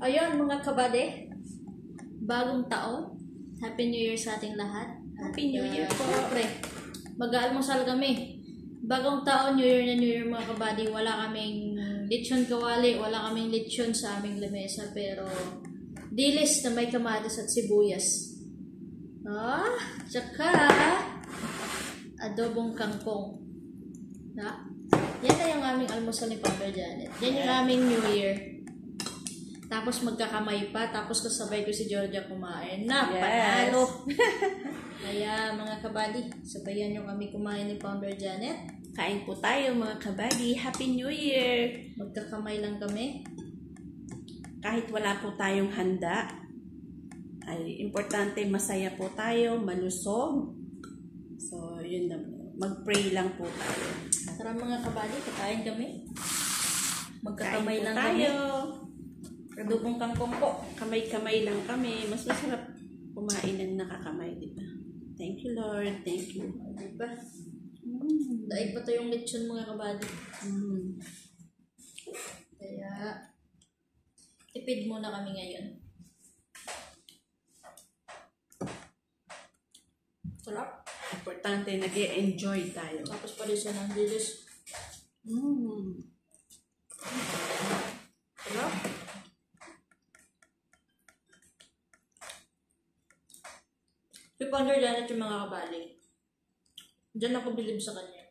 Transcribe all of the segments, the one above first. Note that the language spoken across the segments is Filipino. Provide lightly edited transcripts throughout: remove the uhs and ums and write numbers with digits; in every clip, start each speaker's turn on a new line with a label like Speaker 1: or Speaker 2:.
Speaker 1: Ayun mga kabady, bagong taon. Happy New Year sa ating lahat.
Speaker 2: Happy New Year po.
Speaker 1: Siyempre, mag-aalmusal kami. Bagong taon, New Year na New Year mga kabady. Wala kaming lechon kawali, wala kaming lechon sa aming lamesa. Pero, dilis na may kamatis at sibuyas. Tsaka, adobong kangkong. Yan na yung aming almusal ni Papa Janet. Yan yung aming New Year. Tapos magkakamay pa, tapos kasabay ko si Georgia kumain. Panalo! Kaya mga kabady, sabayan nyo kami kumain ni Founder Janet.
Speaker 2: Kain po tayo mga kabady. Happy New Year!
Speaker 1: Magkakamay lang kami.
Speaker 2: Kahit wala po tayong handa, ay importante masaya po tayo, malusog. So, yun na. Mag-pray lang po tayo.
Speaker 1: Tara mga kabady, kakain kami. Magkakamay lang
Speaker 2: tayo.
Speaker 1: kami. Adobong kangkong po.
Speaker 2: Kamay-kamay lang kami. Mas masarap kumain ng nakakamay, di ba? Thank you, Lord. Thank you.
Speaker 1: Diba? Daig pa to yung lechon mga kabady. Kaya, tipid muna kami ngayon. Sarap.
Speaker 2: Importante, nag-enjoy tayo.
Speaker 1: Tapos pa rin siya ng dilis. Sarap. Si Founder Janet yung mga kabali. Diyan ako bilib sa kanya.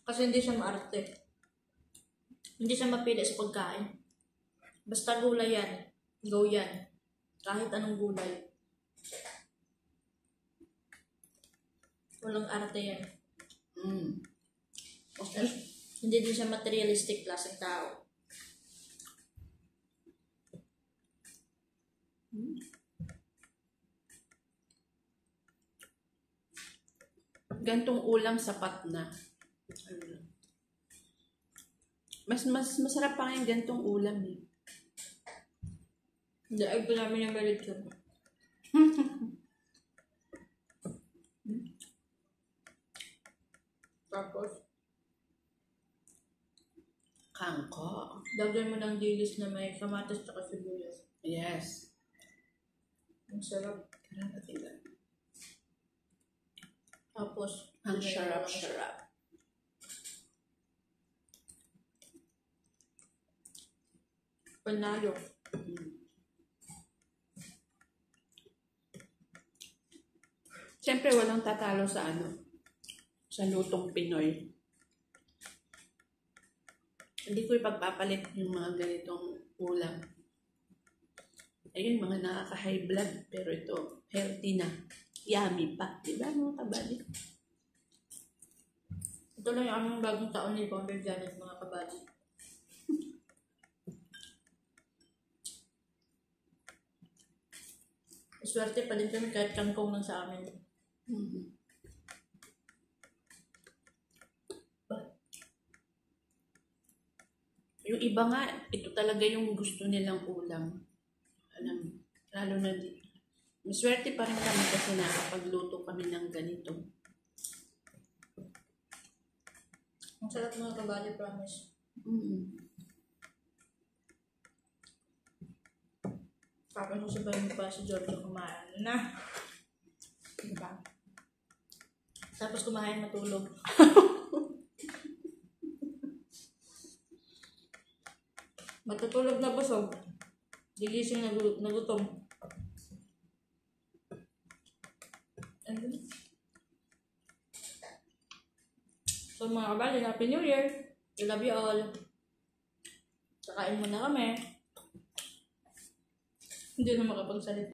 Speaker 1: Kasi hindi siya maarte. Hindi siya mapili sa pagkain. Basta gulay yan. Go yan. Kahit anong gulay. Walang arte yan.
Speaker 2: Okay.
Speaker 1: Hindi din siya materialistic klaseng tao.
Speaker 2: Gantong ulam sapat na. Mas masarap pa yung gantong ulam eh.
Speaker 1: Hindi, ay pa namin yung lechon. Tapos,
Speaker 2: Kangko.
Speaker 1: dagyan mo ng dilis na may kamatis at sibuyas.
Speaker 2: Yes.
Speaker 1: Ang sarap. Tapos,
Speaker 2: Ang sarap.
Speaker 1: Panalo.
Speaker 2: Siyempre walang tatalo sa sa lutong Pinoy. Hindi ko ipagpapalit yung mga ganitong ulam. Ayun, mga nakaka-high blood, pero ito, healthy na. Yummy pa. Diba mga kabady?
Speaker 1: Ito lang yung aming bagong taon ni Founder Janet, mga kabady. Swerte pa din kami kahit kangkong lang sa amin.
Speaker 2: Yung iba nga, ito talaga yung gusto nilang ulam. Lalo na maswerte pa rin kami kasi nakapagluto kami ng ganito.
Speaker 1: Ang sarap mga kabady, promise. Tapos sasabayin mo pa si Georgia kumain na. Diba? Tapos kumain matulog. Matutulog na busog. Gigising na gutom. So mga kabali, Happy New Year. I love you all. Kakain muna kami. Hindi na makapagsalita.